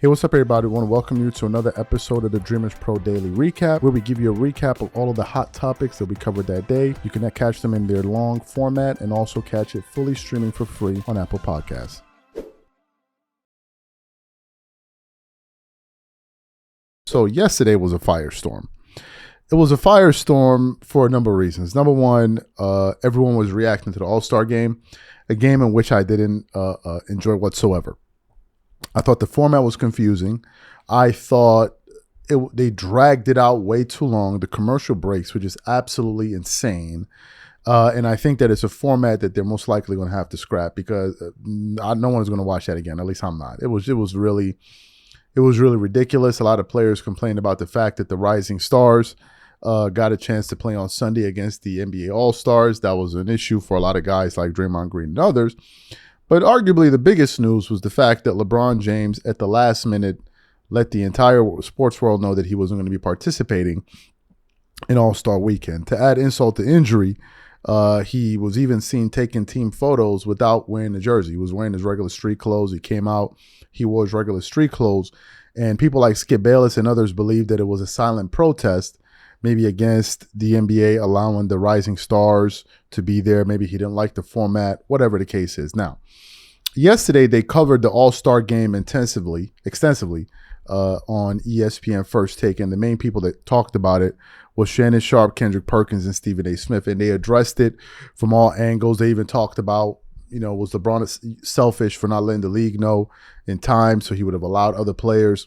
Hey, what's up, everybody? I want to welcome you to another episode of the Dreamers Pro Daily Recap, where we give you a recap of all of the hot topics that we covered that day. You can catch them in their long format and also catch it fully streaming for free on Apple Podcasts. So yesterday was a firestorm. It was a firestorm for a number of reasons. Number one, everyone was reacting to the All-Star game, a game in which I didn't enjoy whatsoever. I thought the format was confusing. I thought they dragged it out way too long. The commercial breaks were just absolutely insane. And I think that it's a format that they're most likely going to have to scrap because no one is going to watch that again. At least I'm not. It was really ridiculous. A lot of players complained about the fact that the rising stars got a chance to play on Sunday against the NBA All-Stars. That was an issue for a lot of guys like Draymond Green and others. But arguably the biggest news was the fact that LeBron James at the last minute let the entire sports world know that he wasn't going to be participating in All-Star Weekend. To add insult to injury, he was even seen taking team photos without wearing the jersey. He was wearing his regular street clothes. He came out, he wore his regular street clothes. And people like Skip Bayless and others believed that it was a silent protest, maybe against the NBA allowing the rising stars to be there. Maybe he didn't like the format, whatever the case is. Now, yesterday they covered the All-Star game extensively on ESPN First Take, and the main people that talked about it was Shannon Sharpe, Kendrick Perkins, and Stephen A. Smith, and they addressed it from all angles. They even talked about, was LeBron selfish for not letting the league know in time so he would have allowed other players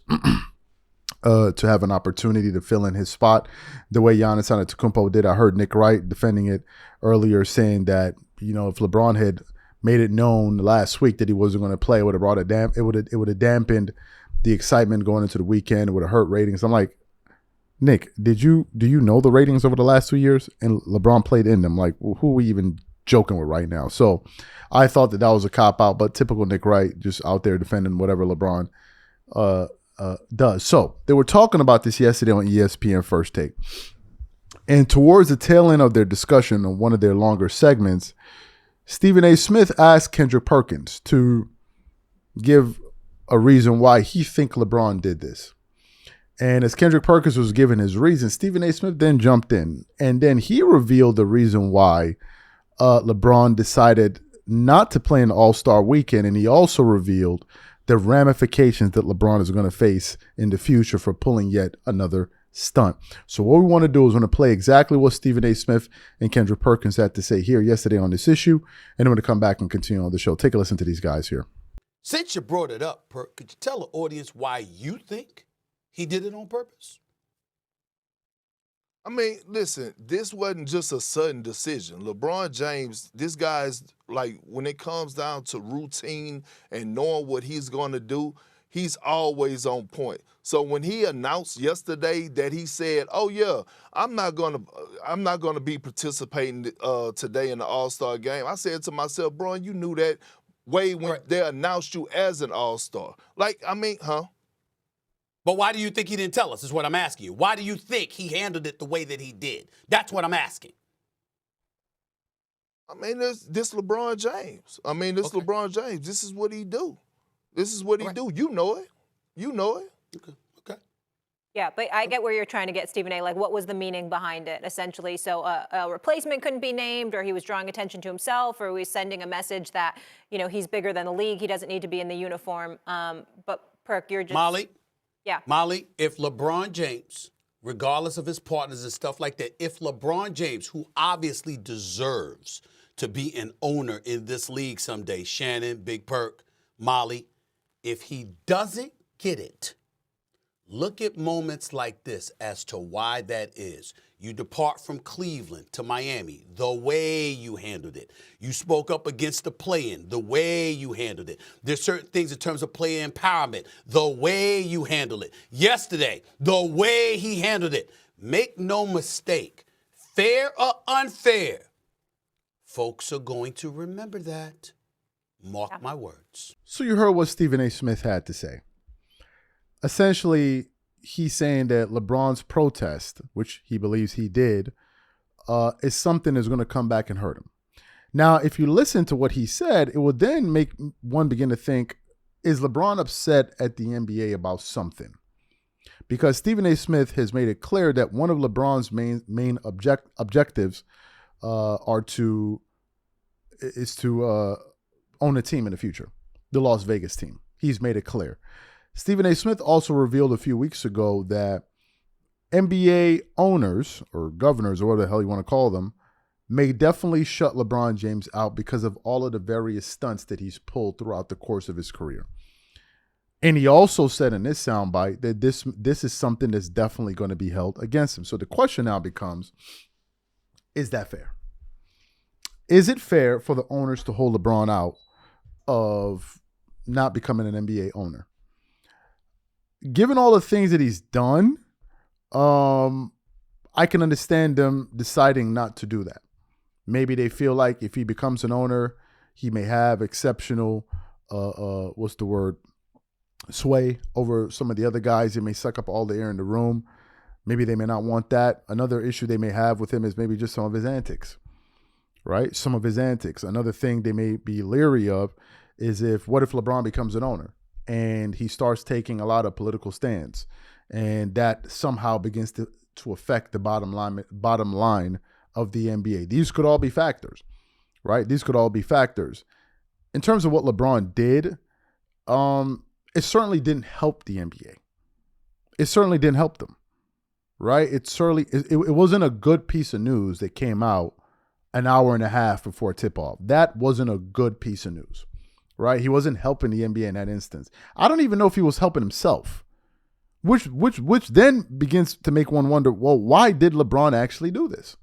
to have an opportunity to fill in his spot the way Giannis Antetokounmpo did. I heard Nick Wright defending it earlier, saying that, if LeBron had made it known last week that he wasn't going to play, it would have brought it would have dampened the excitement going into the weekend. It would have hurt ratings. I'm like, Nick, do you know the ratings over the last 2 years? And LeBron played in them. Like, who are we even joking with right now? So I thought that was a cop-out, but typical Nick Wright, just out there defending whatever LeBron does. So they were talking about this yesterday on ESPN First Take. And towards the tail end of their discussion on one of their longer segments, Stephen A. Smith asked Kendrick Perkins to give a reason why he think LeBron did this. And as Kendrick Perkins was giving his reason, Stephen A. Smith then jumped in. And then he revealed the reason why LeBron decided not to play an All-Star Weekend. And he also revealed the ramifications that LeBron is going to face in the future for pulling yet another stunt. So what we want to do is want to play exactly what Stephen A. Smith and Kendrick Perkins had to say here yesterday on this issue, and I'm going to come back and continue on the show. Take a listen to these guys here. Since you brought it up, Perk, could you tell the audience why you think he did it on purpose? I mean, listen, this wasn't just a sudden decision. LeBron James, this guy's like, when it comes down to routine and knowing what he's going to do, he's always on point. So when he announced yesterday that he said, "Oh yeah, I'm not gonna be participating today in the All-Star game," I said to myself, "Bro, you knew that way when they announced you as an All-Star." Like, I mean, huh? But why do you think he didn't tell us is what I'm asking you. Why do you think he handled it the way that he did? That's what I'm asking. I mean, this LeBron James. LeBron James. This is what he do. This is what he do. You know it. You know it. Okay. Yeah, but I get where you're trying to get, Stephen A. Like, what was the meaning behind it, essentially? So a replacement couldn't be named, or he was drawing attention to himself, or he was sending a message that, he's bigger than the league. He doesn't need to be in the uniform. But, Perk, you're just... Molly? Yeah. Molly, if LeBron James, regardless of his partners and stuff like that, if LeBron James, who obviously deserves to be an owner in this league someday, Shannon, Big Perk, Molly, if he doesn't get it, look at moments like this as to why that is. You depart from Cleveland to Miami, the way you handled it. You spoke up against the play-in, the way you handled it. There's certain things in terms of player empowerment, the way you handled it. Yesterday, the way he handled it. Make no mistake, fair or unfair, folks are going to remember that. Mark my words. So you heard what Stephen A. Smith had to say. Essentially, he's saying that LeBron's protest, which he believes he did, is something that's going to come back and hurt him. Now, if you listen to what he said, it would then make one begin to think, is LeBron upset at the NBA about something? Because Stephen A. Smith has made it clear that one of LeBron's main objectives is to own a team in the future, the Las Vegas team. He's made it clear. Stephen A. Smith also revealed a few weeks ago that NBA owners or governors or whatever the hell you want to call them may definitely shut LeBron James out because of all of the various stunts that he's pulled throughout the course of his career. And he also said in this soundbite that this is something that's definitely going to be held against him. So the question now becomes, is that fair? Is it fair for the owners to hold LeBron out of not becoming an NBA owner? Given all the things that he's done, I can understand them deciding not to do that. Maybe they feel like if he becomes an owner, he may have exceptional, sway over some of the other guys. He may suck up all the air in the room. Maybe they may not want that. Another issue they may have with him is maybe just some of his antics, right? Some of his antics. Another thing they may be leery of is what if LeBron becomes an owner and he starts taking a lot of political stands, and that somehow begins to affect the bottom line of the NBA. These could all be factors, right? These could all be factors. In terms of what LeBron did, it certainly didn't help the NBA. It certainly didn't help them, right? It wasn't a good piece of news that came out an hour and a half before tip-off. That wasn't a good piece of news, right? He wasn't helping the NBA in that instance. I don't even know if he was helping himself, which then begins to make one wonder, well, why did LeBron actually do this?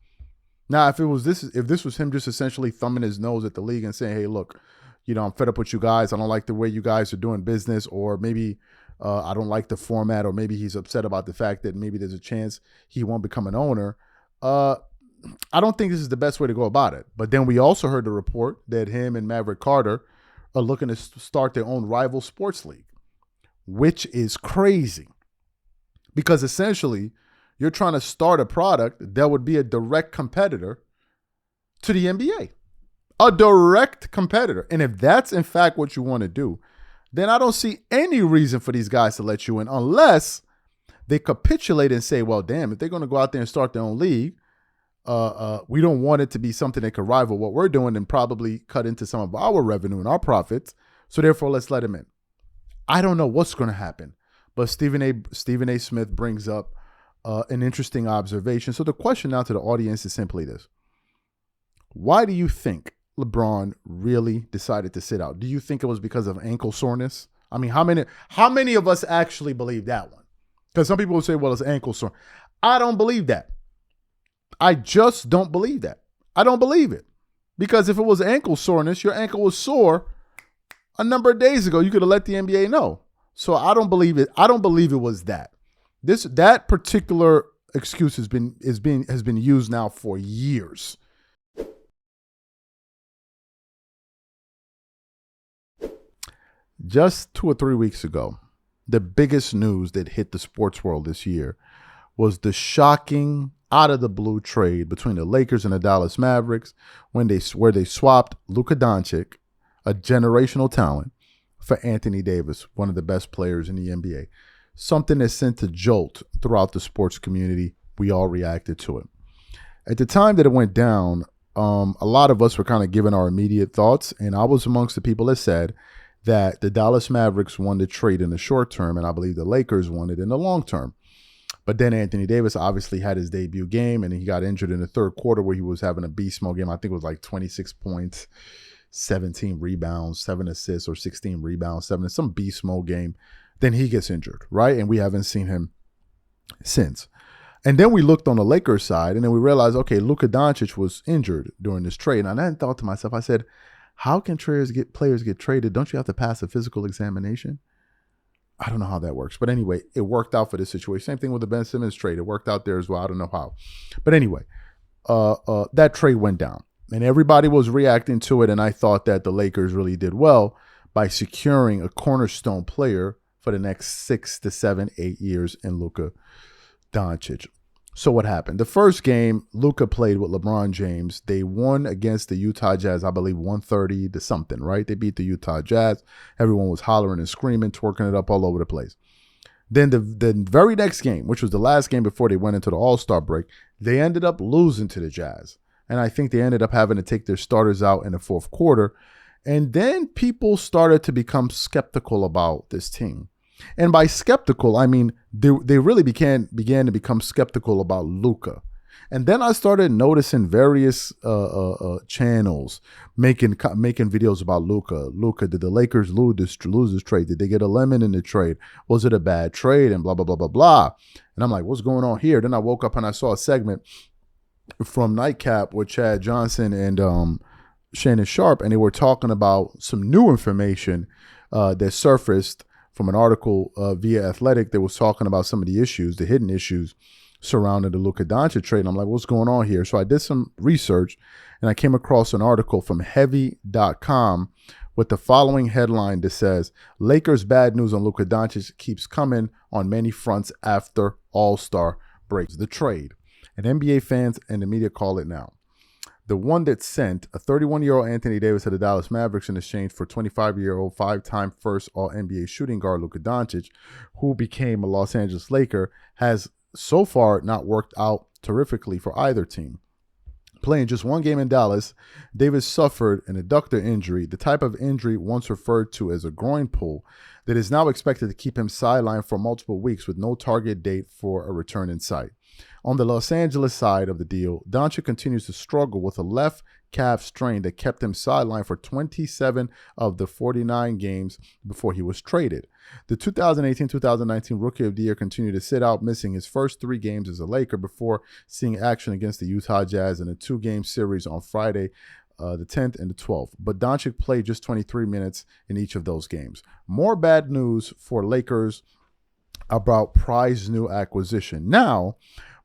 Now, if this was him just essentially thumbing his nose at the league and saying, hey, look, I'm fed up with you guys. I don't like the way you guys are doing business, or maybe I don't like the format, or maybe he's upset about the fact that maybe there's a chance he won't become an owner. I don't think this is the best way to go about it. But then we also heard the report that him and Maverick Carter are looking to start their own rival sports league, which is crazy. Because essentially, you're trying to start a product that would be a direct competitor to the NBA. A direct competitor. And if that's in fact what you want to do, then I don't see any reason for these guys to let you in unless they capitulate and say, well, damn, if they're going to go out there and start their own league, we don't want it to be something that could rival what we're doing and probably cut into some of our revenue and our profits. So therefore, let's let him in. I don't know what's going to happen. But Stephen A. Smith brings up an interesting observation. So the question now to the audience is simply this. Why do you think LeBron really decided to sit out? Do you think it was because of ankle soreness? I mean, how many of us actually believe that one? Because some people will say, well, it's ankle sore. I don't believe that. I just don't believe that. I don't believe it. Because if it was ankle soreness, your ankle was sore a number of days ago. You could have let the NBA know. So I don't believe it. I don't believe it was that. That particular excuse has been used now for years. Just 2 or 3 weeks ago, the biggest news that hit the sports world this year was the shocking out of the blue trade between the Lakers and the Dallas Mavericks where they swapped Luka Doncic, a generational talent, for Anthony Davis, one of the best players in the NBA. Something that sent a jolt throughout the sports community. We all reacted to it. At the time that it went down, a lot of us were kind of giving our immediate thoughts, and I was amongst the people that said that the Dallas Mavericks won the trade in the short term, and I believe the Lakers won it in the long term. But then Anthony Davis obviously had his debut game, and he got injured in the third quarter where he was having a beast mode game. I think it was like 26 points, 17 rebounds, 7 assists, or 16 rebounds, 7, some beast mode game. Then he gets injured, right? And we haven't seen him since. And then we looked on the Lakers side, and then we realized, okay, Luka Doncic was injured during this trade. And I then thought to myself, I said, how can players get traded? Don't you have to pass a physical examination? I don't know how that works. But anyway, it worked out for this situation. Same thing with the Ben Simmons trade. It worked out there as well. I don't know how. But anyway, that trade went down. And everybody was reacting to it. And I thought that the Lakers really did well by securing a cornerstone player for the next 6 to 7, 8 years in Luka Doncic. So what happened? The first game, Luka played with LeBron James. They won against the Utah Jazz, I believe 130 to something, right? They beat the Utah Jazz. Everyone was hollering and screaming, twerking it up all over the place. Then the very next game, which was the last game before they went into the All-Star break, they ended up losing to the Jazz. And I think they ended up having to take their starters out in the fourth quarter. And then people started to become skeptical about this team. And by skeptical, I mean they really began to become skeptical about Luka. And then I started noticing various channels making videos about Luka. Luka, did the Lakers lose this trade? Did they get a lemon in the trade? Was it a bad trade? And blah, blah, blah, blah, blah. And I'm like, what's going on here? Then I woke up and I saw a segment from Nightcap with Chad Johnson and Shannon Sharp, and they were talking about some new information that surfaced from an article via Athletic that was talking about some of the issues, the hidden issues surrounding the Luka Doncic trade. And I'm like, what's going on here? So I did some research and I came across an article from heavy.com with the following headline that says, Lakers bad news on Luka Doncic keeps coming on many fronts after All-Star breaks. The trade. And NBA fans and the media call it now. The one that sent a 31-year-old Anthony Davis to the Dallas Mavericks in exchange for 25-year-old five-time first All-NBA shooting guard Luka Doncic, who became a Los Angeles Laker, has so far not worked out terrifically for either team. Playing just one game in Dallas, Davis suffered an adductor injury, the type of injury once referred to as a groin pull, that is now expected to keep him sidelined for multiple weeks with no target date for a return in sight. On the Los Angeles side of the deal, Doncic continues to struggle with a left calf strain that kept him sidelined for 27 of the 49 games before he was traded. The 2018-2019 Rookie of the Year continued to sit out, missing his first 3 games as a Laker before seeing action against the Utah Jazz in a 2-game series on Friday, the 10th and the 12th. But Doncic played just 23 minutes in each of those games. More bad news for Lakers about prized new acquisition. Now,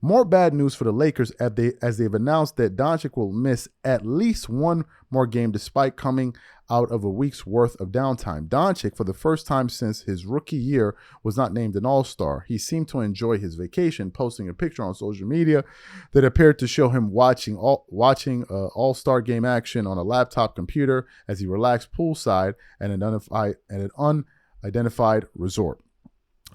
more bad news for the Lakers as they've announced that Doncic will miss at least one more game despite coming out of a week's worth of downtime. Doncic, for the first time since his rookie year, was not named an All-Star. He seemed to enjoy his vacation, posting a picture on social media that appeared to show him watching All-Star game action on a laptop computer as he relaxed poolside at an unidentified resort.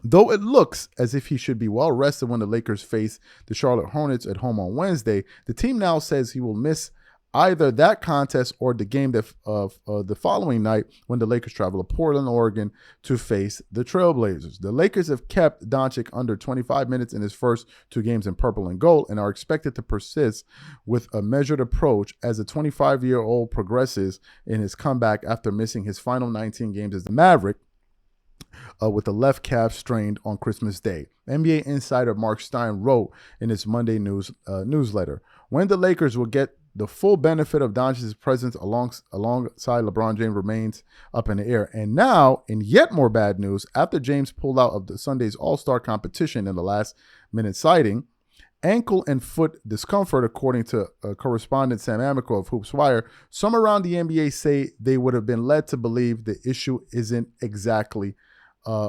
Though it looks as if he should be well rested when the Lakers face the Charlotte Hornets at home on Wednesday, the team now says he will miss either that contest or the game the following night when the Lakers travel to Portland, Oregon to face the Trailblazers. The Lakers have kept Doncic under 25 minutes in his first 2 games in purple and gold and are expected to persist with a measured approach as the 25-year-old progresses in his comeback after missing his final 19 games as the Maverick, with the left calf strained on Christmas Day. NBA insider Mark Stein wrote in his Monday newsletter, when the Lakers will get the full benefit of Doncic's presence alongside LeBron James remains up in the air. And now, in yet more bad news, after James pulled out of the Sunday's All-Star competition in the last-minute sighting, ankle and foot discomfort, according to correspondent Sam Amico of Hoops Wire, some around the NBA say they would have been led to believe the issue isn't exactly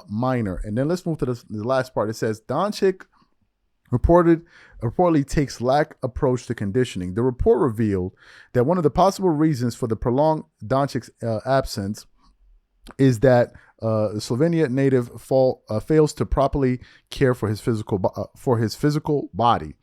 minor. And then let's move to the last part. It says Doncic reportedly takes lax approach to conditioning. The report revealed that one of the possible reasons for the prolonged Doncic's absence is that the Slovenia native fails to properly care for his physical body.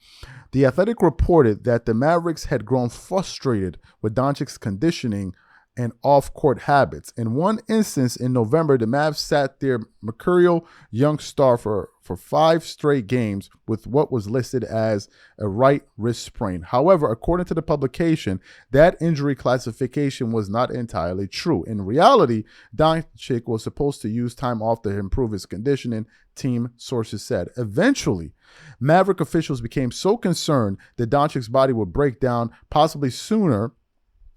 The Athletic reported that the Mavericks had grown frustrated with Doncic's conditioning and off-court habits. In one instance in November, the Mavs sat their mercurial young star for 5 straight games with what was listed as a right wrist sprain. However, according to the publication, that injury classification was not entirely true. In reality, Doncic was supposed to use time off to improve his conditioning, team sources said. Eventually, Maverick officials became so concerned that Doncic's body would break down possibly sooner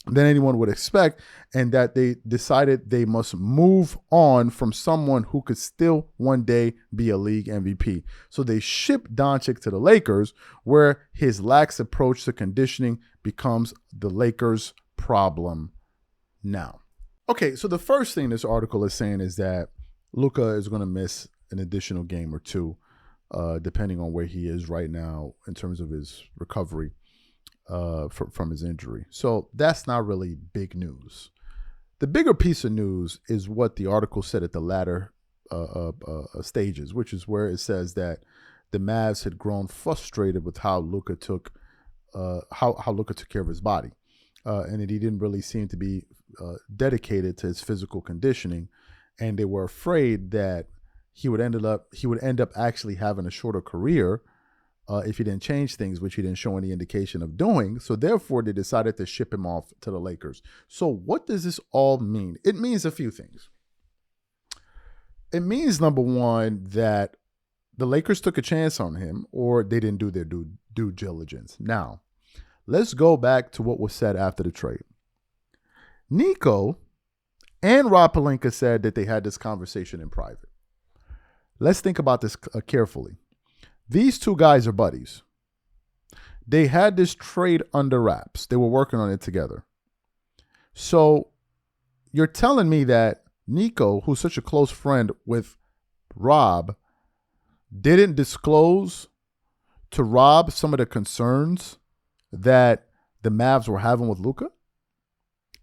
than anyone would expect, and that they decided they must move on from someone who could still one day be a league MVP. So they shipped Doncic to the Lakers, where his lax approach to conditioning becomes the Lakers' problem now. Okay, so the first thing this article is saying is that Luka is going to miss an additional game or 2 depending on where he is right now in terms of his recovery from his injury. So that's not really big news. The bigger piece of news is what the article said at the latter stages, which is where it says that the Mavs had grown frustrated with how Luka took Luka took care of his body, and that he didn't really seem to be dedicated to his physical conditioning, and they were afraid that he would end up actually having a shorter career if he didn't change things, which he didn't show any indication of doing. So therefore, they decided to ship him off to the Lakers. So what does this all mean? It means a few things. It means, number one, that the Lakers took a chance on him, or they didn't do their due diligence. Now, let's go back to what was said after the trade. Nico and Rob Pelinka said that they had this conversation in private. Let's think about this carefully. These two guys are buddies. They had this trade under wraps. They were working on it together. So you're telling me that Nico, who's such a close friend with Rob, didn't disclose to Rob some of the concerns that the Mavs were having with Luka?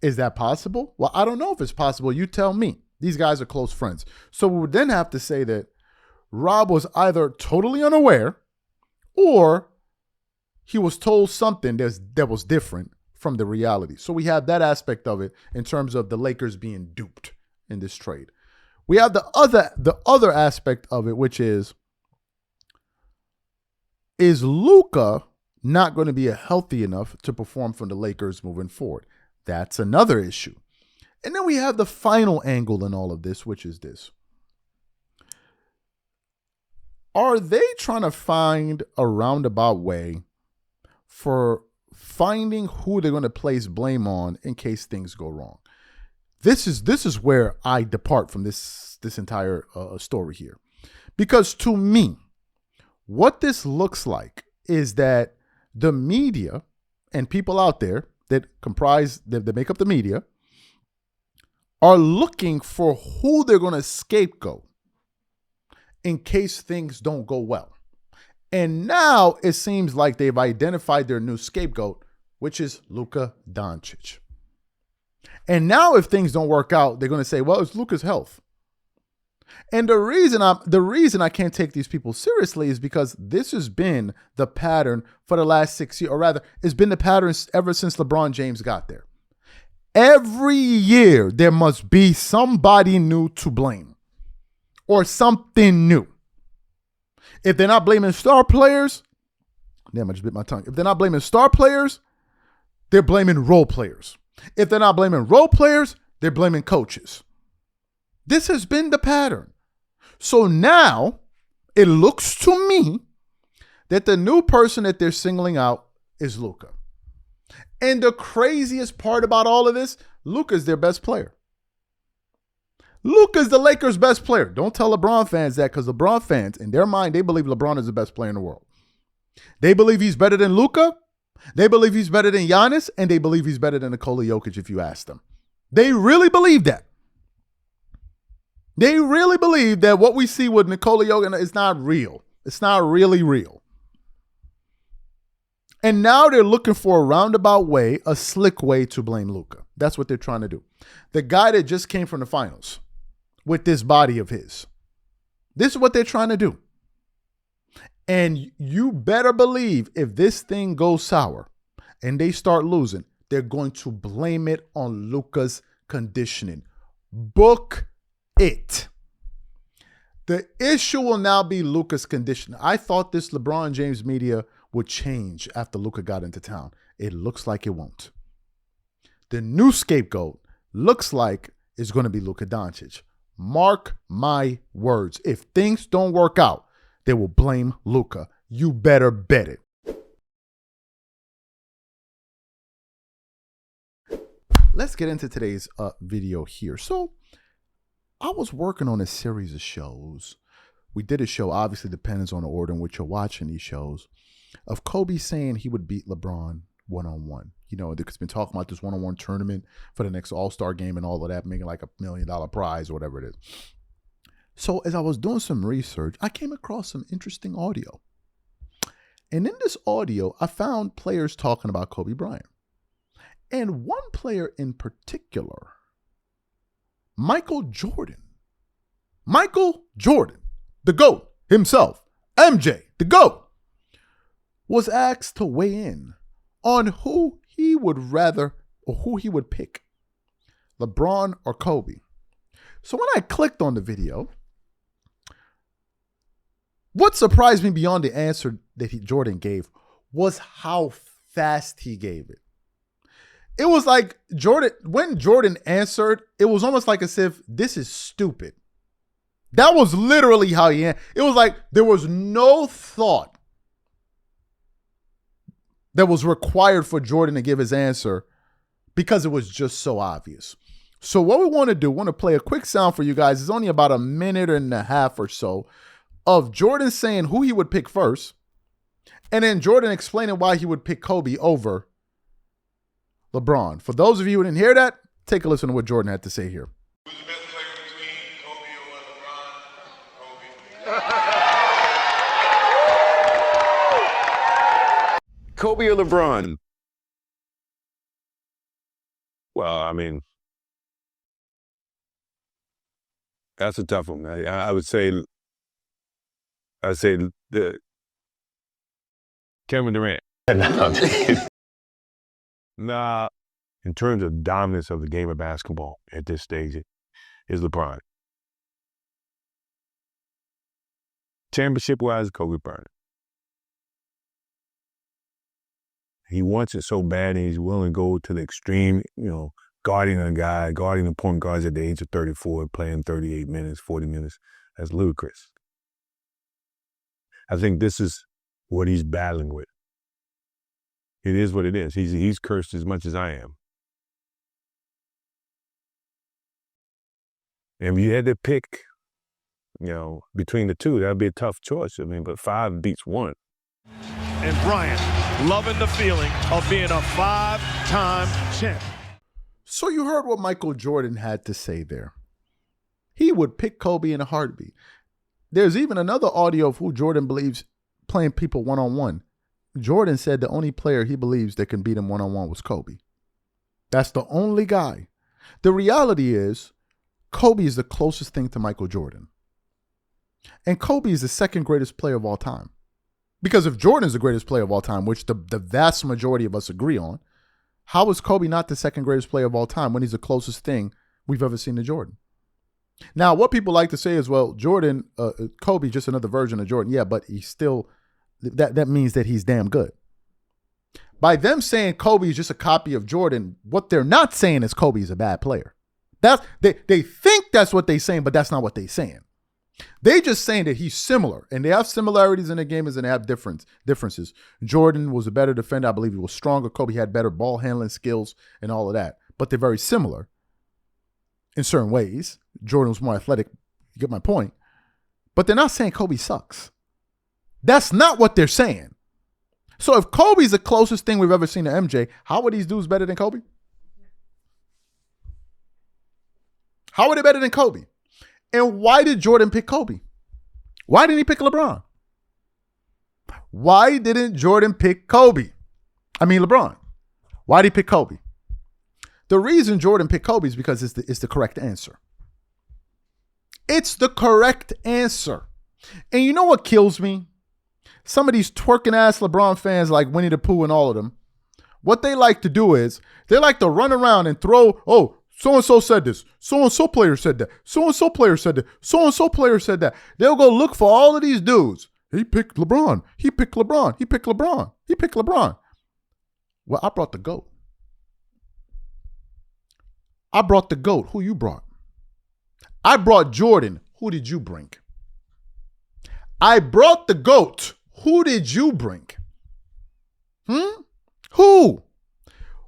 Is that possible? Well, I don't know if it's possible. You tell me. These guys are close friends. So we would then have to say that Rob was either totally unaware or he was told something that was different from the reality. So we have that aspect of it in terms of the Lakers being duped in this trade. We have the other aspect of it, which is Luka not going to be healthy enough to perform for the Lakers moving forward? That's another issue. And then we have the final angle in all of this, which is this. Are they trying to find a roundabout way for finding who they're going to place blame on in case things go wrong? This is where I depart from this entire story here. Because to me, what this looks like is that the media and people out there that make up the media are looking for who they're going to scapegoat in case things don't go well. And now it seems like they've identified their new scapegoat, which is Luka Doncic. And now if things don't work out, they're going to say, well, it's Luka's health. And the reason I can't take these people seriously is because this has been the pattern for the last 6 years, or rather, it's been the pattern ever since LeBron James got there. Every year, there must be somebody new to blame or something new. If they're not blaming star players, damn, I just bit my tongue. If they're not blaming star players, they're blaming role players. If they're not blaming role players, they're blaming coaches. This has been the pattern. So now it looks to me that the new person that they're singling out is Luka. And the craziest part about all of this, Luka's their best player. Luka's the Lakers' best player. Don't tell LeBron fans that, because LeBron fans, in their mind, they believe LeBron is the best player in the world. They believe he's better than Luka. They believe he's better than Giannis, and they believe he's better than Nikola Jokic if you ask them. They really believe that. They really believe that what we see with Nikola Jokic is not real. It's not really real. And now they're looking for a roundabout way, a slick way to blame Luka. That's what they're trying to do. The guy that just came from the finals with this body of his. This is what they're trying to do. And you better believe if this thing goes sour and they start losing, they're going to blame it on Luka's conditioning. Book it. The issue will now be Luka's conditioning. I thought this LeBron James media would change after Luka got into town. It looks like it won't. The new scapegoat looks like it's going to be Luka Doncic. Mark my words. If things don't work out, they will blame Luka. You better bet it. Let's get into today's video here. So I was working on a series of shows. We did a show, obviously depends on the order in which you're watching these shows, of Kobe saying he would beat LeBron one-on-one. You know, they've been talking about this one-on-one tournament for the next All-Star game and all of that, making like $1 million prize or whatever it is. So as I was doing some research, I came across some interesting audio. And in this audio, I found players talking about Kobe Bryant. And one player in particular, Michael Jordan. Michael Jordan, the GOAT himself, MJ, the GOAT, was asked to weigh in on who he would rather or who he would pick, LeBron or Kobe. So when I clicked on the video, what surprised me beyond the answer that Jordan gave was how fast he gave it. It was like when Jordan answered, it was almost like as if this is stupid. That was literally how he answered. It was like there was no thought that was required for Jordan to give his answer because it was just so obvious. So what we want to do, we want to play a quick sound for you guys. It's only about a minute and a half or so of Jordan saying who he would pick first, and then Jordan explaining why he would pick Kobe over LeBron. For those of you who didn't hear that, take a listen to what Jordan had to say here. Who's the best player between Kobe or LeBron? Kobe. Kobe or LeBron? Well, I mean, that's a tough one. I would say the Kevin Durant. Nah, in terms of dominance of the game of basketball at this stage, it is LeBron. Championship-wise, Kobe Bryant. He wants it so bad and he's willing to go to the extreme, guarding the point guards at the age of 34, playing 38 minutes, 40 minutes. That's ludicrous. I think this is what he's battling with. It is what it is. He's cursed as much as I am. And if you had to pick, between the two, that'd be a tough choice. I mean, but 5 beats 1. And Bryant loving the feeling of being a 5-time champ. So you heard what Michael Jordan had to say there. He would pick Kobe in a heartbeat. There's even another audio of who Jordan believes playing people one-on-one. Jordan said the only player he believes that can beat him one-on-one was Kobe. That's the only guy. The reality is, Kobe is the closest thing to Michael Jordan. And Kobe is the second greatest player of all time. Because if Jordan is the greatest player of all time, which the vast majority of us agree on, how is Kobe not the second greatest player of all time when he's the closest thing we've ever seen to Jordan? Now, what people like to say is, well, Kobe, just another version of Jordan. Yeah, but he's still, that means that he's damn good. By them saying Kobe is just a copy of Jordan, what they're not saying is Kobe is a bad player. They think that's what they're saying, but that's not what they're saying. They just saying that he's similar, and they have similarities in the game and they have differences. Jordan was a better defender. I believe he was stronger. Kobe had better ball handling skills and all of that, but they're very similar in certain ways. Jordan was more athletic. You get my point. But they're not saying Kobe sucks. That's not what they're saying. So if Kobe's the closest thing we've ever seen to MJ, how are these dudes better than Kobe? How are they better than Kobe? And why did Jordan pick Kobe? Why didn't he pick LeBron? Why didn't Jordan pick Kobe? I mean LeBron. Why did he pick Kobe? The reason Jordan picked Kobe is because it's the correct answer. It's the correct answer. And you know what kills me? Some of these twerking ass LeBron fans like Winnie the Pooh and all of them, what they like to do is they like to run around and throw, so-and-so said this, so-and-so player said that, so-and-so player said that, so-and-so player said that. They'll go look for all of these dudes. He picked LeBron. He picked LeBron. He picked LeBron. He picked LeBron. Well, I brought the GOAT. I brought the GOAT. Who you brought? I brought Jordan. Who did you bring? I brought the GOAT. Who did you bring? Who?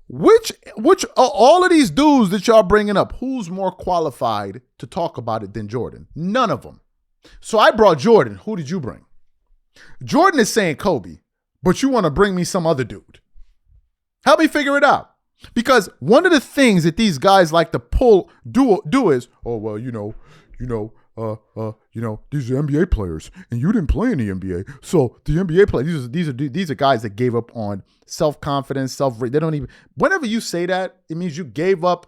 Which all of these dudes that y'all bringing up, who's more qualified to talk about it than Jordan? None of them. So I brought Jordan. Who did you bring? Jordan is saying Kobe, but you want to bring me some other dude. Help me figure it out. Because one of the things that these guys like to do is, these are NBA players, and you didn't play in the NBA. So the NBA players, these are guys that gave up on self-confidence, they don't even. Whenever you say that, it means you gave up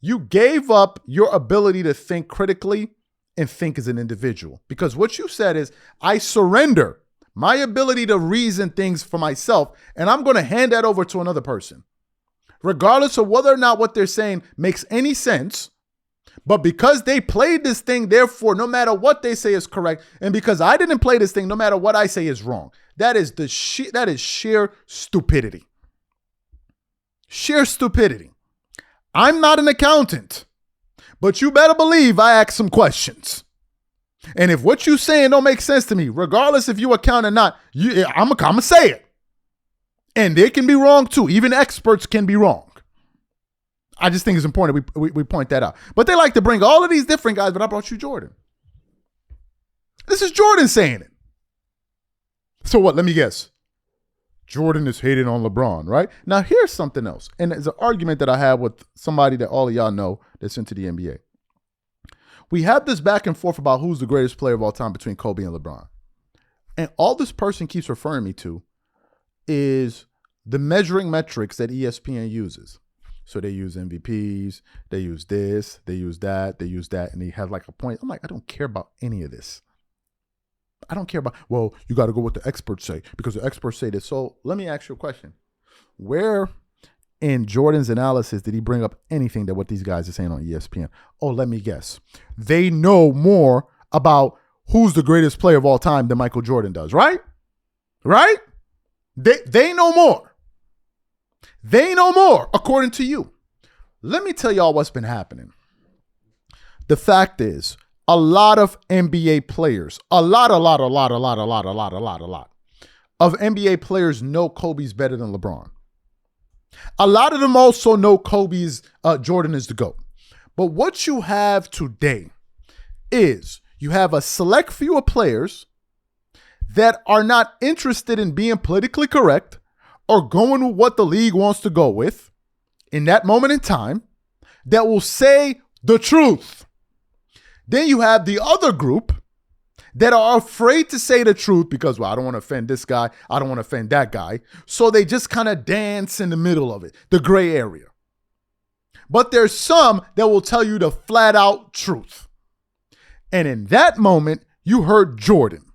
your ability to think critically and think as an individual. Because what you said is, I surrender my ability to reason things for myself, and I'm going to hand that over to another person, regardless of whether or not what they're saying makes any sense. But because they played this thing, therefore, no matter what they say is correct, and because I didn't play this thing, no matter what I say is wrong. That is sheer stupidity. Sheer stupidity. I'm not an accountant, but you better believe I ask some questions. And if what you saying don't make sense to me, regardless if you account or not, I'm gonna say it. And they can be wrong too. Even experts can be wrong. I just think it's important we point that out. But they like to bring all of these different guys, but I brought you Jordan. This is Jordan saying it. So what? Let me guess. Jordan is hating on LeBron, right? Now here's something else. And it's an argument that I have with somebody that all of y'all know that's into the NBA. We have this back and forth about who's the greatest player of all time between Kobe and LeBron. And all this person keeps referring me to is the measuring metrics that ESPN uses. So they use MVPs, they use this, they use that, and they have like a point. I'm like, I don't care about any of this. I don't care about, well, you got to go with the experts say, because the experts say this. So let me ask you a question. Where in Jordan's analysis did he bring up anything that what these guys are saying on ESPN? Oh, let me guess. They know more about who's the greatest player of all time than Michael Jordan does, right? Right? They know more. They know more, according to you. Let me tell y'all what's been happening. The fact is, a lot of NBA players, a lot of NBA players know Kobe's better than LeBron. A lot of them also know Jordan is the GOAT. But what you have today is you have a select few of players that are not interested in being politically correct or going with what the league wants to go with in that moment in time that will say the truth. Then you have the other group that are afraid to say the truth because, well, I don't want to offend this guy. I don't want to offend that guy. So they just kind of dance in the middle of it, the gray area. But there's some that will tell you the flat out truth. And in that moment, you heard Jordan.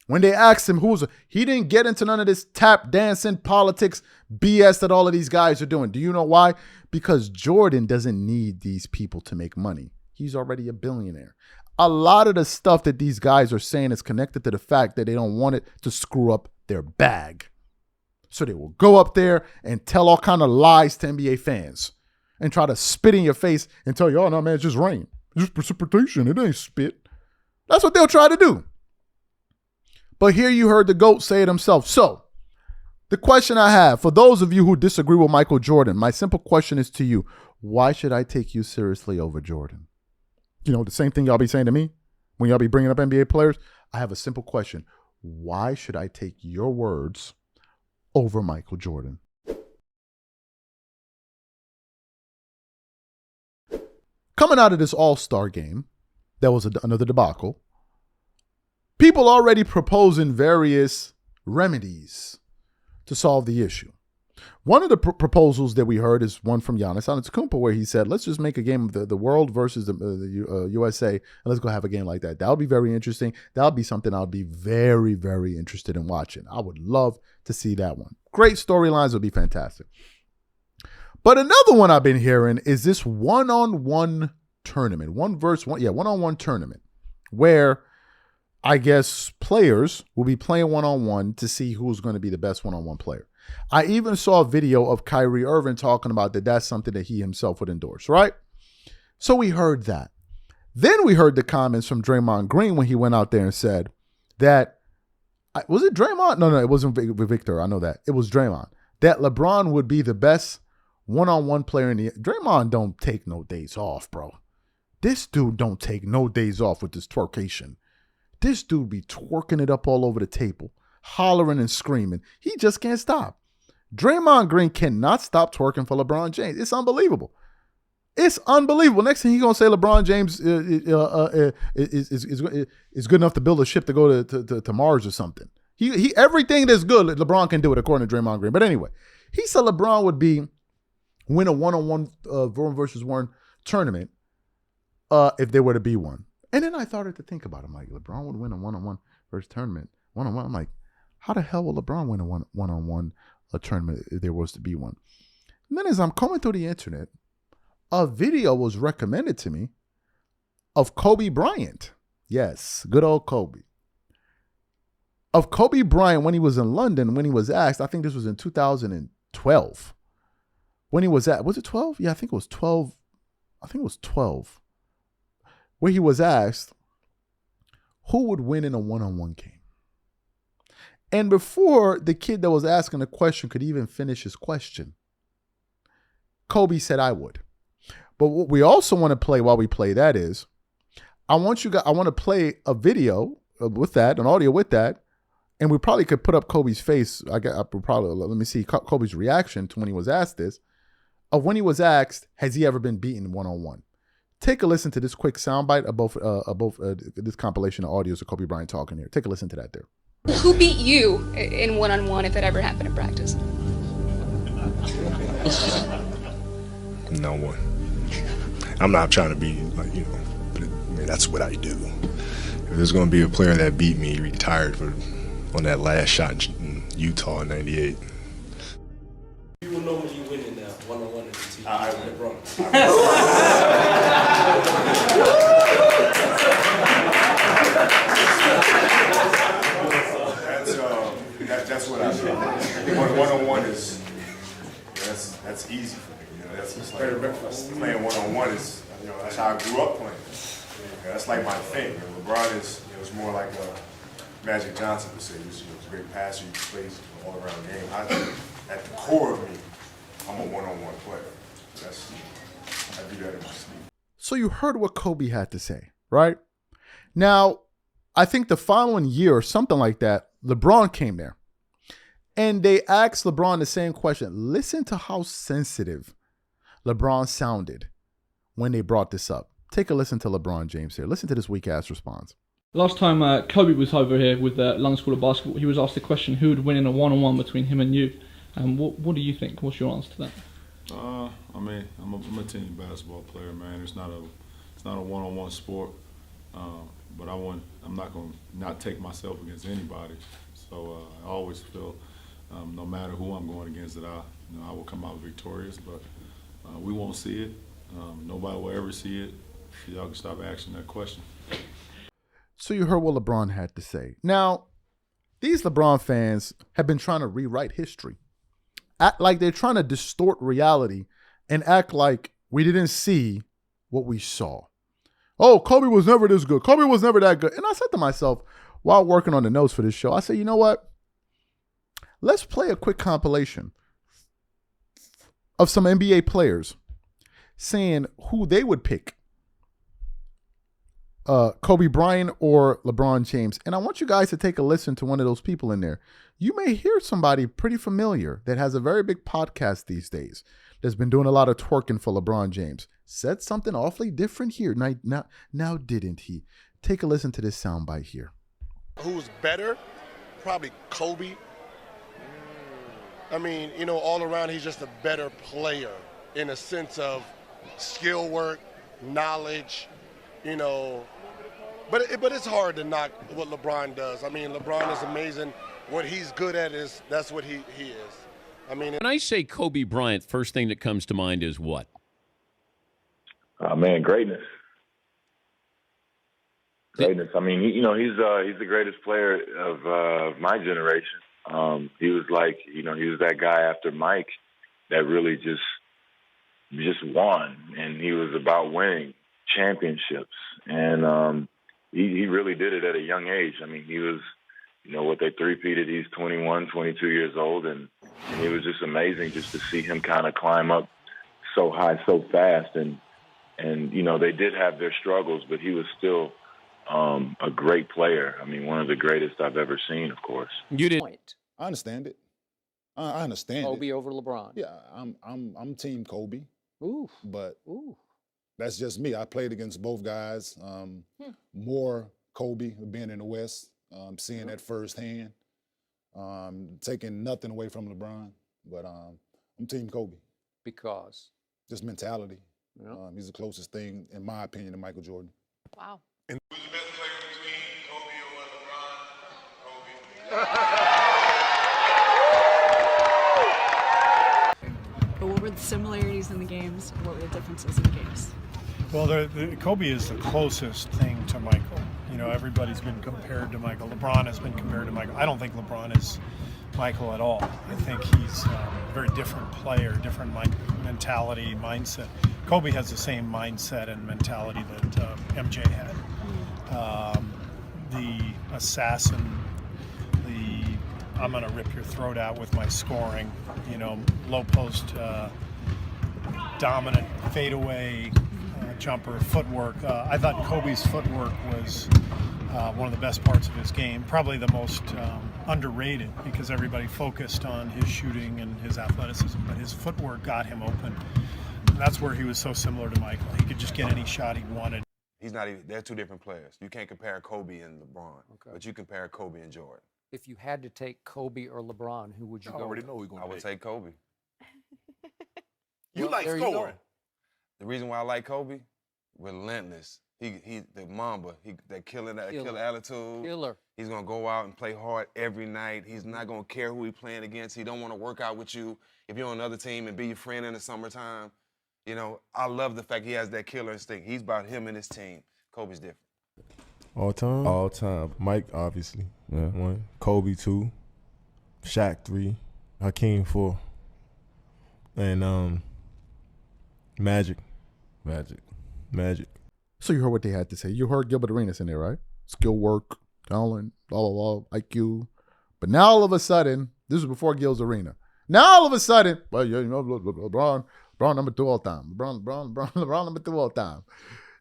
When they asked him he didn't get into none of this tap dancing politics BS that all of these guys are doing. Do you know why? Because Jordan doesn't need these people to make money. He's already a billionaire. A lot of the stuff that these guys are saying is connected to the fact that they don't want it to screw up their bag. So they will go up there and tell all kind of lies to NBA fans and try to spit in your face and tell you, oh, no, man, it's just rain. It's just precipitation. It ain't spit. That's what they'll try to do. But here you heard the GOAT say it himself. So the question I have for those of you who disagree with Michael Jordan, my simple question is to you, why should I take you seriously over Jordan? You know, the same thing y'all be saying to me when y'all be bringing up NBA players. I have a simple question. Why should I take your words over Michael Jordan? Coming out of this All-Star game, that was another debacle. People already proposing various remedies to solve the issue. One of the proposals that we heard is one from Giannis Antetokounmpo, where he said, let's just make a game of the world versus the USA, and let's go have a game like that. That would be very interesting. That would be something I would be very, very interested in watching. I would love to see that one. Great storylines would be fantastic. But another one I've been hearing is this one-on-one tournament, one-on-one tournament, where I guess players will be playing one-on-one to see who's going to be the best one-on-one player. I even saw a video of Kyrie Irving talking about that that's something that he himself would endorse, right? So we heard that. Then we heard the comments from Draymond Green when he went out there and said that, was it Draymond? No, it wasn't Victor. I know that. It was Draymond. That LeBron would be the best one-on-one player in the... Draymond don't take no days off, bro. This dude don't take no days off with this twerkation. This dude be twerking it up all over the table, hollering and screaming. He just can't stop. Draymond Green cannot stop twerking for LeBron James. It's unbelievable. It's unbelievable. Next thing he's gonna say, LeBron James is good enough to build a ship to go to Mars or something. He everything that's good, LeBron can do it according to Draymond Green. But anyway, he said LeBron would win a one-on-one one versus one tournament if there were to be one. And then I started to think about it. I'm like, LeBron would win a one-on-one versus tournament, one-on-one. I'm like, how the hell will LeBron win a one-on-one tournament if there was to be one? And then as I'm coming through the internet, a video was recommended to me of Kobe Bryant. Yes, good old Kobe. Of Kobe Bryant when he was in London, when he was asked, I think this was in 2012. When he was was it 12? Yeah, I think it was 12. I think it was 12. Where he was asked, who would win in a one-on-one game? And before the kid that was asking the question could even finish his question, Kobe said, I would. But what we also want to play while we play that is, I want to play a video with that, an audio with that, and we probably could put up Kobe's face. Let me see Kobe's reaction to when he was asked this, of when he was asked, has he ever been beaten one-on-one? Take a listen to this quick soundbite of both this compilation of audios of Kobe Bryant talking here. Take a listen to that there. Who beat you in one-on-one if it ever happened in practice? No one. I'm not trying to be but I mean, that's what I do. If there's going to be a player that beat me, retired on that last shot in Utah in '98. You will know when you win in one-on-one as a team. I win. LeBron. That's what I do. One-on-one is that's easy for me. That's just like playing one-on-one is that's how I grew up playing. That's like my thing. LeBron is it's more like a Magic Johnson would say. He's a great passer. He plays all around game. At the core of me, I'm a one-on-one player. I do that in my sleep. So you heard what Kobe had to say, right? Now, I think the following year or something like that, LeBron came there. And they asked LeBron the same question. Listen to how sensitive LeBron sounded when they brought this up. Take a listen to LeBron James here. Listen to this weak-ass response. Last time Kobe was over here with the London School of Basketball, he was asked the question, who would win in a one-on-one between him and you? What do you think? What's your answer to that? I mean, I'm a team basketball player, man. It's not a one-on-one sport. But I'm not going to not take myself against anybody. So I always feel, no matter who I'm going against, that I will come out victorious. But we won't see it. Nobody will ever see it. So y'all can stop asking that question. So you heard what LeBron had to say. Now, these LeBron fans have been trying to rewrite history. Act like they're trying to distort reality and act like we didn't see what we saw. Oh, Kobe was never this good. Kobe was never that good. And I said to myself, while working on the notes for this show, I said, you know what? Let's play a quick compilation of some NBA players saying who they would pick, Kobe Bryant or LeBron James. And I want you guys to take a listen to one of those people in there. You may hear somebody pretty familiar that has a very big podcast these days that's been doing a lot of twerking for LeBron James. Said something awfully different here. Now didn't he? Take a listen to this soundbite here. Who's better? Probably Kobe. I mean, all around he's just a better player in a sense of skill work, knowledge, But it's hard to knock what LeBron does. I mean, LeBron is amazing. What he's good at that's what he is. I mean, when I say Kobe Bryant, first thing that comes to mind is what? Man, greatness. Greatness. I mean, he's the greatest player of my generation. He was he was that guy after Mike that really just won, and he was about winning championships, and he really did it at a young age. I mean, he was, what they three-peated, he's 21, 22 years old, and it was just amazing just to see him kind of climb up so high so fast, and they did have their struggles, but he was still a great player. I mean, one of the greatest I've ever seen, of course. You did. I understand it. I understand Kobe over LeBron. Yeah, I'm team Kobe. Ooh, but ooh. that's just me. I played against both guys. More Kobe, being in the West, seeing that firsthand, taking nothing away from LeBron. But I'm Team Kobe. Because? Just mentality. He's the closest thing, in my opinion, to Michael Jordan. Wow. Who's the best player between Kobe or LeBron? Kobe. But what were the similarities in the games? What were the differences in the games? Well, Kobe is the closest thing to Michael. You know, everybody's been compared to Michael. LeBron has been compared to Michael. I don't think LeBron is Michael at all. I think he's a very different player, different mentality, mindset. Kobe has the same mindset and mentality that MJ had. The assassin, I'm going to rip your throat out with my scoring, you know, low post, dominant fadeaway jumper, footwork. I thought Kobe's footwork was one of the best parts of his game, probably the most underrated because everybody focused on his shooting and his athleticism, but his footwork got him open. And that's where he was so similar to Michael. He could just get any shot he wanted. He's not even, they're two different players. You can't compare Kobe and LeBron, but you compare Kobe and Jordan. If you had to take Kobe or LeBron, who would you go with? Know who I would take Kobe. You like scoring. The reason why I like Kobe, relentless. He the Mamba. That killer attitude. Killer. He's gonna go out and play hard every night. He's not gonna care who he's playing against. He don't want to work out with you if you're on another team and be your friend in the summertime. You know, I love the fact he has that killer instinct. He's about him and his team. Kobe's different. All time? All time. Mike, obviously. Yeah. 1. Kobe, 2. Shaq, 3. Hakeem, 4. And Magic. So you heard what they had to say. You heard Gilbert Arenas in there, right? Skill work, talent, blah, blah, blah, IQ. But now all of a sudden, this was before Gil's Arena. Now all of a sudden, well, you know, LeBron number 2 all time. LeBron number 2 all time.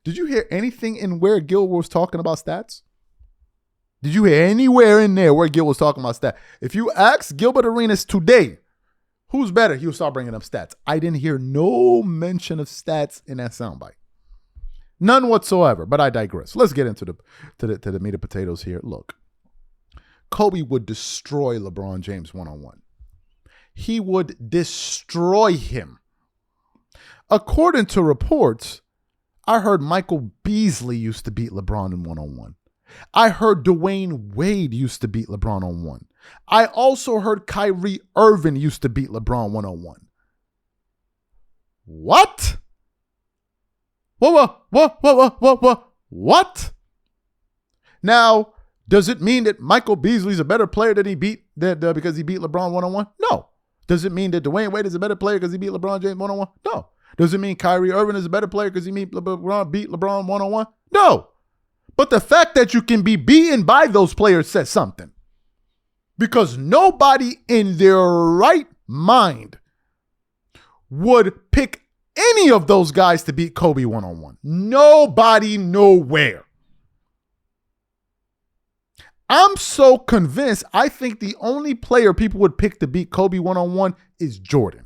Did you hear anything in where Gil was talking about stats? Did you hear anywhere in there where Gil was talking about stats? If you ask Gilbert Arenas today, who's better, he'll start bringing up stats. I didn't hear no mention of stats in that soundbite. None whatsoever, but I digress. Let's get into the meat and potatoes here. Look, Kobe would destroy LeBron James one-on-one. He would destroy him. According to reports, I heard Michael Beasley used to beat LeBron in one-on-one. I heard Dwayne Wade used to beat LeBron on one. I also heard Kyrie Irving used to beat LeBron one-on-one. What? What? Now, does it mean that Michael Beasley's a better player than because he beat LeBron one-on-one? No. Does it mean that Dwayne Wade is a better player because he beat LeBron James one-on-one? No. Does it mean Kyrie Irving is a better player because he beat LeBron one-on-one? No. But the fact that you can be beaten by those players says something. Because nobody in their right mind would pick any of those guys to beat Kobe one-on-one. Nobody, nowhere. I'm so convinced, I think the only player people would pick to beat Kobe one-on-one is Jordan.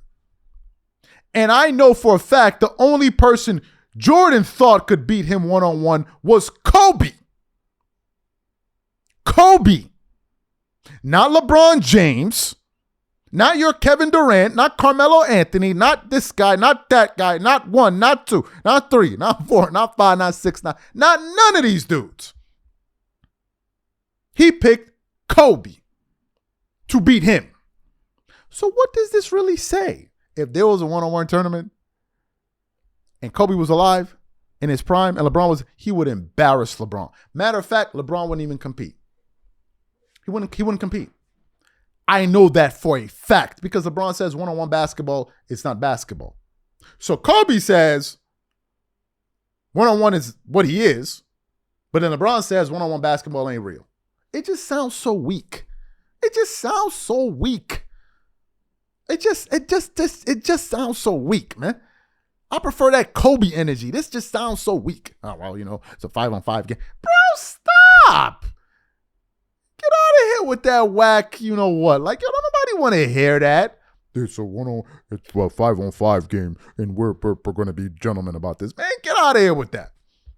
And I know for a fact the only person Jordan thought could beat him one-on-one was Kobe. Kobe. Not LeBron James. Not your Kevin Durant. Not Carmelo Anthony. Not this guy. Not that guy. Not 1, not 2, not 3, not 4, not 5, not 6, not none of these dudes. He picked Kobe to beat him. So what does this really say? If there was a one-on-one tournament and Kobe was alive in his prime and LeBron he would embarrass LeBron. Matter of fact, LeBron wouldn't even compete. He wouldn't compete. I know that for a fact because LeBron says one-on-one basketball, it's not basketball. So Kobe says one-on-one is what he is, but then LeBron says one-on-one basketball ain't real. It just sounds so weak. It just sounds so weak. It just sounds so weak, man. I prefer that Kobe energy. This just sounds so weak. Oh, well, you know, it's a 5-on-5 game. Bro, stop. Get out of here with that whack, you know what. Like, yo, don't nobody want to hear that. it's a 5-on-5 game, and we're going to be gentlemen about this. Man, get out of here with that.